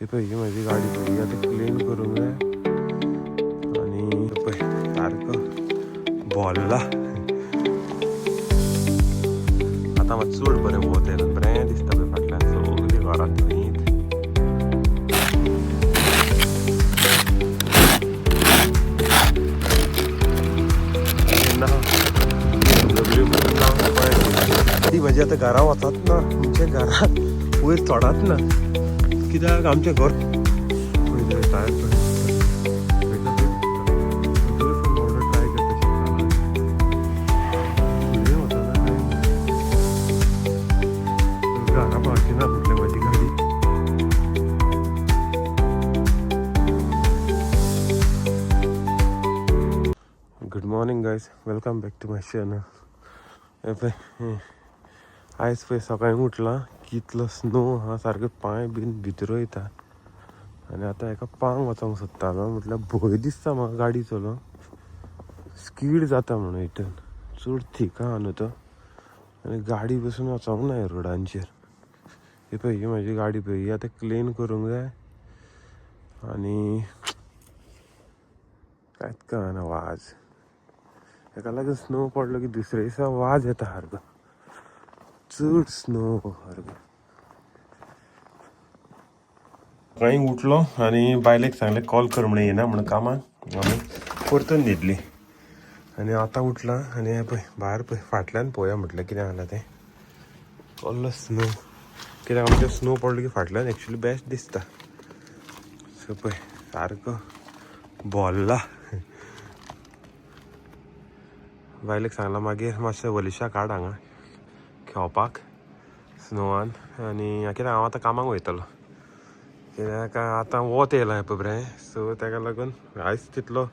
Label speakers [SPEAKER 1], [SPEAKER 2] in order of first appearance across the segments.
[SPEAKER 1] हे पहिली माझी गाडी पहिली आता क्लीन करून जाय आणि सारखं बॉलला आता मग चूड बरें वोत येयला बरें दिसता पळय फाटल्यान सगळीं घरांत न्हीद ती म्हजी आतां घरा वचत ना आमच्या घरांत वयर चोडत ना कित्याक आमचें घर टायर ट्राय करता घरा पावची ना म्हटलें म्हाजी गाडी good morning guys welcome back to my channel हे पळय आयज पळय सकाळीं उठलां कितलो स्नो हा सारके पांय बीन भितर वयता आनी आतां हेका पांग वचोंक सोदतालो म्हटल्यार भंय दिसता म्हाका गाडी चलोवंक स्कीड जाता म्हणून हितून चड थीक आहा न्हू तो आनी गाडी बसून वचोंक ना रोडांचेर ही पळय ही म्हाजी गाडी पळय ही आतां क्लीन करूंक जाय आनी कांयच कळना वाज हेका लागून स्नो पडलो की दुसऱ्या दिसा वाज येता सारको चड स्नो सारको सकाळी उठलो आनी बायलेक सांगलें कॉल कर म्हणून येना म्हणून कामाक आमी परतून न्हिदली आनी आतां उठलां आनी हें पळय भायर पळय फाटल्यान पळोवया म्हटलें कितें जालां तें कसलो स्नो कित्याक आमचें स्नो पडलो की फाटल्यान एक्चुली बेस्ट दिसता सो पळय सारको भोल्ला बायलेक सांगलां मागीर मातशें वलिशा काड हांगा खेळपाक स्नोवान आनी कित्याक हांव आतां कामाक वयतलो कित्याक आतां वोत येयलां पळय बरें सो ताका लागून आयज तितलो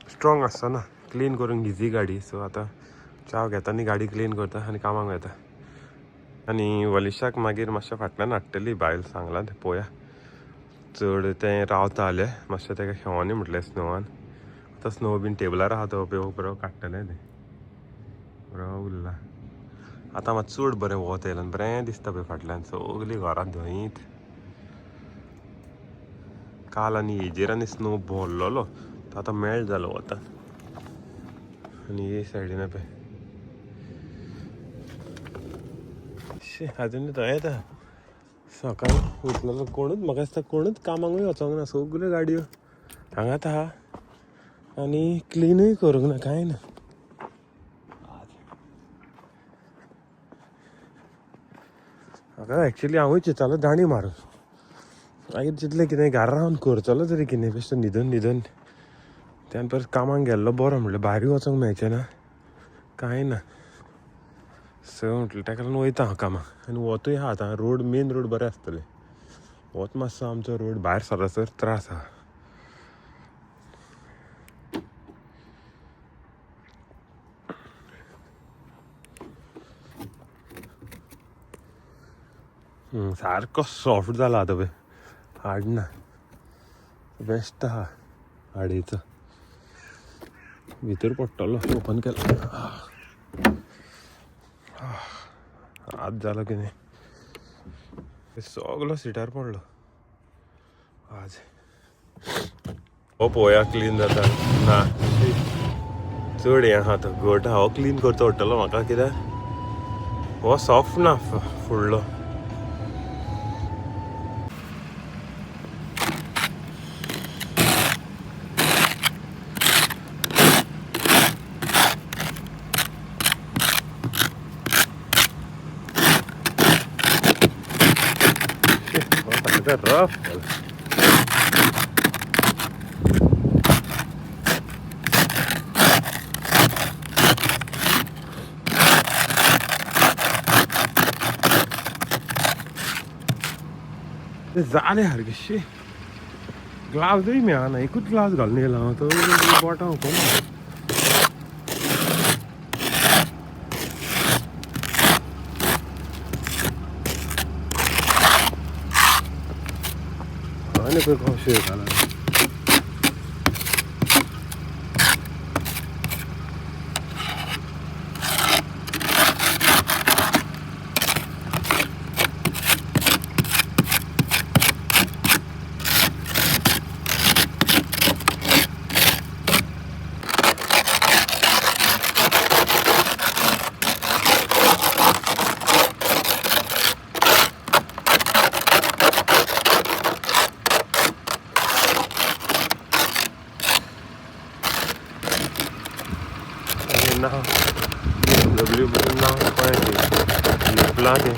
[SPEAKER 1] स्ट्रॉंग आसना क्लीन करूंक इजी गाडी सो आतां चाव घेता आनी गाडी क्लीन करता आनी कामाक वयता आनी वलिशाक मागीर मातशें फाटल्यान हाडटली बायल सांगलां तें पळोवया चड तें रावता जाल्यार मातशें ताका खेळोनी म्हटलें स्नोवान आतां स्नो बीन टेबलार आहा तो बरो काडटलें तें बरो उरला आतां मात चड बरें वोत येयलां बरें दिसता पळय फाटल्यान सगळीं घरांत धंयीत काल आनी हेजेर आनी स्नो भोरलोलो तो आतां मेल्ट जालो वता आनी हे सायडीन पळय आजून थंय येता सकाळीं उठलेलो कोणूच म्हाका दिसता कोणूच कामाकूय वचोंक ना सगल्यो गाडयो हांगाच आहा आनी क्लिनूय करूंक ना कांय ना म्हाका एक्चुली हांवूय चिंततालो दांडी मारूं मागीर चिंतलें कितें घरा रावन करतलो तरी कितें बेश्टो न्हिदून त्यान परत कामाक गेल्लो बरो म्हणलें भायरूय वचोंक मेळचें ना कांय ना सो म्हटलें ताका लागून वयता हांव कामाक आनी वतूय आहा आतां रोड मेन रोड बरें आसतलें वत मातसो आमचो रोड भायर सरसर त्रास आहा सारको सॉफ्ट जाला आतां पळय हार्ड ना बेस्ट आहा हाडीचो भितर पडटलो ओपन केलो आज जालो कितें सगलो सिटार पडलो आज हो पळोवया क्लीन जाता ना चड हें आहा तो घट आहा हो क्लीन करचो पडटलो म्हाका कित्याक हो सॉफ्ट ना फुडलो रफ जालें हरगिशी ग्लावजूय मेळना एकूच ग्लावज घालून येयला हांव तो बोटां वचना आनी पळय कशें येतालो ना BMW म्हणून नाव पळय लिपला ते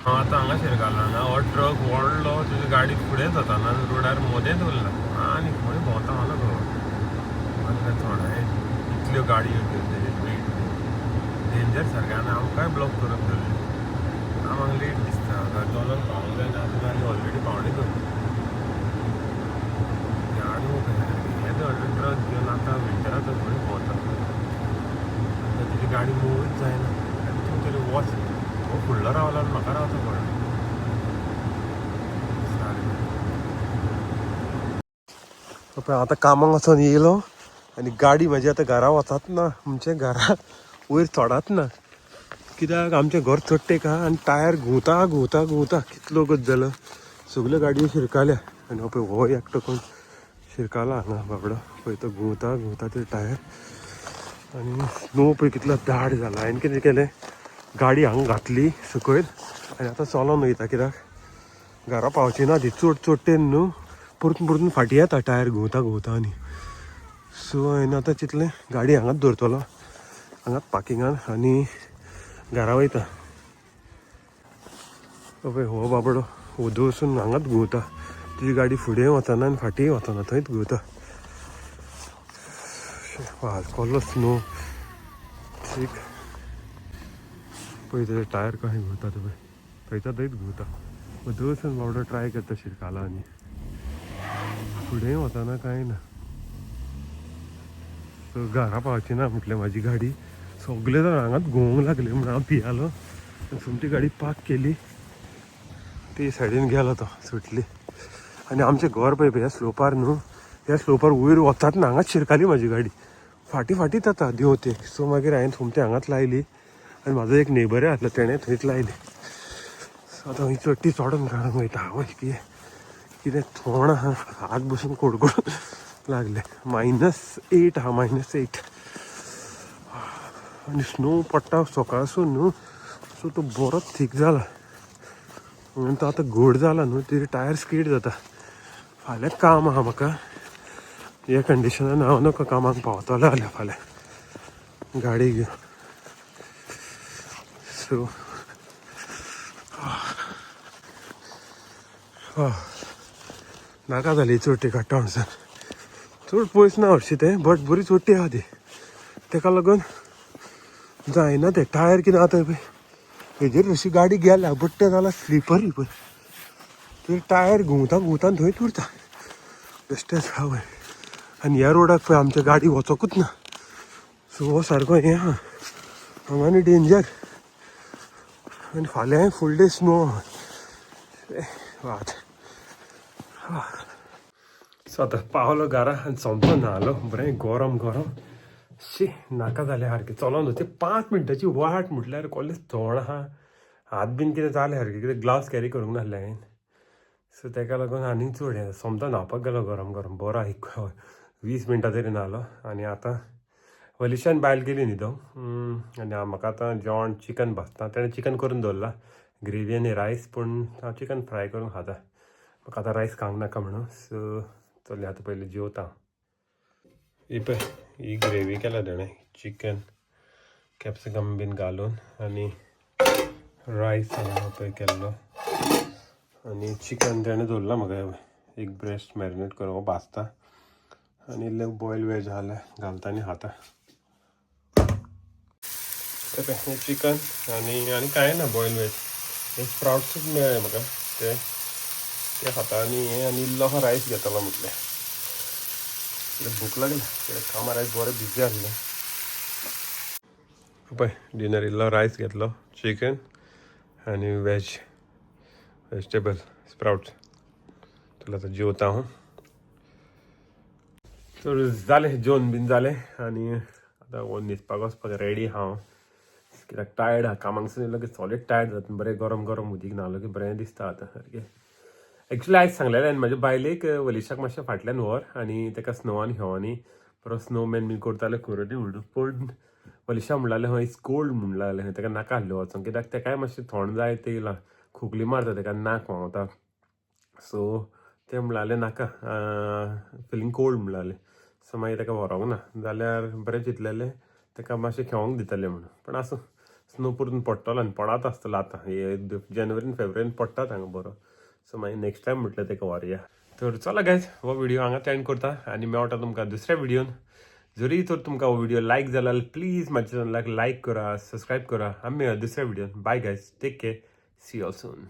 [SPEAKER 1] आता हांगा शिरकाला ना हो ट्रक व्हडलो तुजी गाडी फुडें जाता ना रोडार मदेंच उरला आनी खंय भोंवता मला खबर थोडा इतल्यो गाडयो घेवन तेजेर डेंजर सारकें आनी आमकांय ब्लॉक करप धरलें आमकां लेट दिसता दोनांक पावूंक जायना आतां गाडी ऑलरेडी पावणे दोन गाडी येदो व्हडलो ट्रक घेवन आतां विंटराचो खंय भोंवता आतां तुजी गाडी मुवूच जायना आनी तूं तरी वच हो फुडलो रावलो आनी म्हाका रावता पडलो पळय आतां कामाक वचोन येयलो आनी गाडी म्हाजी आतां घरा वचात ना म्हणजे घरा वयर चोडात ना कित्याक आमचें घर चडटेक आहा आनी टायर घुंवता घुंवता घुंवता कितलो गत जालो सगल्यो गाडयो शिरकाल्या आनी हो पळय हो एकटो कोण शिरकाला हांगा बाबडो पळय तो घुंवता घुंवता ते टायर आनी स्नो पळय कितलो दाट जाला हांवें कितें केलें गाडी हांगा घातली सकयल आनी आतां चलोन वयता कित्याक घरा पावची ना ती चड चडटेन न्हू परतून परतून फाटी येता टायर घुंवता घुंवता आनी सो हांवें आतां चिंतलें गाडी हांगाच दवरतलो हांगाच पार्किंगान आनी घरा वयता पळय हो बाबडो उदो वचून हांगाच घुंवता तुजी गाडी फुडें वचना आनी फाटींय वचना थंयच घुंवता कसलो स्नो ठीक पळय तेजे टायर कशें घुंवता ते पळय थंयचा थंयच घुंवता उदो वचून बाबडो ट्राय करता शिरकाला आनी फुडें वचना कांय ना सो घरा पावची ना म्हटलें म्हाजी गाडी सगळे जाण हांगाच घुंवूंक लागले म्हणून हांव भियालो तुमची गाडी पार्क केली ते सायडीन गेलो तो सुटली आनी आमचें घर पळय ह्या स्लोपार न्हू ह्या स्लोपार वयर वतात ना हांगाच शिरकाली म्हाजी गाडी फाटी फाटीत जाता देंवतेक सो मागीर हांवें तुमची हांगाच लायली आनी म्हाजो एक नेबरय आसलो तेणें थंयच लायली सो आतां ही चडटी चोडून काडूंक वयता आवय कितें थोण आहा हात बसून कोडकोड लागले -8 आहा -8 आनी स्नो पडटा सकाळसून न्हू सो तो बरोच थीक जाला आनी तो आतां घोड जाला न्हू तेजे टायर स्कीड जाता फाल्यां काम आहा म्हाका ह्या कंडिशनान हांव नका कामाक पावतलो जाल्यार फाल्यां गाडी घेवन सो नाका जाली चोटी काडटा म्हणसर चड पयस ना हरशीं तें बट बरी चोटी आहा ती तेका लागून जायना तें टायर कितें आतां पळय हेजेर अशी गाडी गेल्या बट तें जाल्यार स्लिपरी पळय ते टायर घुंवता घुंवता थंयच उरता बेश्टेच आवय आनी ह्या रोडाक पळय आमच्या गाडी वचोकूच ना सो हो सारको हें आहा हांगा आनी डेंजर आनी फाल्यां फूल डे स्नो वाट सो आतां पावलो घरा आनी सोमतो न्हालो बरें गरम गरम शी नाका जालें सारकें चलोन तें 5 मिनटाची वाट म्हटल्यार कसलें थोण आहा हात बीन कितें जालें सारकें कितें ग्लावज कॅरी करूंक नासलें हांवें सो तेका लागून आनीक चड हें सोमतो न्हावपाक गेलो गरम गरम बरो एक 20 मिनटां तरी न्हालो आनी आतां वलिशान बायल गेली न्ही तो आनी म्हाका आतां जेवण चिकन भाजता तेणें चिकन करून दवरला ग्रेवी आनी रायस पूण हांव चिकन फ्राय करून खाता म्हाका आतां रायस खावंक नाका म्हणून सो चल आतां पयलीं जेवता ही पळय ही ग्रेवी केला तेणें चिकन कॅप्सिकम बीन घालून आनी रायस हांवें पळय केल्लो आनी चिकन तेणें दवरला म्हाका एक ब्रेस्ट मॅरिनेट करून भाजता आनी इल्लें बॉयल वेज जाल्यार घालता आनी खाता ते पळय हें चिकन आनी कांय ना बॉयल वेज हे स्प्राउट्सूच मेळ्ळे म्हाका ते खाता आनी हें आनी इल्लो रायस घेतलो म्हटलें भूक लागली कामार रायस बरें बिजी आसलें पळय डिनर इल्लो रायस घेतलो चिकन आनी वेजिटेबल स्प्राउट्स तुला आतां जेवता हांव तर जालें जेवण बीन जालें आनी आतां न्हिदपाक वचपाक रेडी हांव कित्याक टायर्ड आहा कामांकसून येयलो की सॉलीड टायर्ड जाता बरें गरम गरम उदीक न्हालो की बरें दिसता आतां सारकें एक्चुली आयज सांगलेलें हांवें म्हाज्या बायलेक वलिशाक मातशें फाटल्यान व्हर आनी ताका स्नोवान खेळोनी परत स्नोमॅन बीन करताले खरो ती म्हणून पूण वलिशा म्हणलें हय इज कोल्ड म्हणलें ताका नाका आहलें वचोंक कित्याक ताकाय मातशें थंड जाय ते येयलां खोकली मारता ताका नाक व्हांवता सो ते म्हणलें नाका फिलींग कोल्ड म्हणलें सो मागीर ताका व्हरोंक ना जाल्यार बरें चिंतलेलें ताका मातशें खेळोंक दितलें म्हणून पण आसूं स्नो परतून पडटलो आनी पडत आसतलो आतां हे जानेवारीन फेब्रुवारीन पडटात हांगा बरो सो मागीर नेक्स्ट टायम म्हटलें ताका व्हरया तर चला गायज हो व्हिडिओ हांगा एंड करता आनी मेळटा तुमकां दुसऱ्या व्हिडिओन जरी तर तुमकां हो व्हिडिओ लायक जाला जाल्यार प्लीज म्हाज्या चॅनलाक लायक करा सबस्क्रायब करा आमी मेळया दुसऱ्या व्हिडिओन bye guys take care see you all soon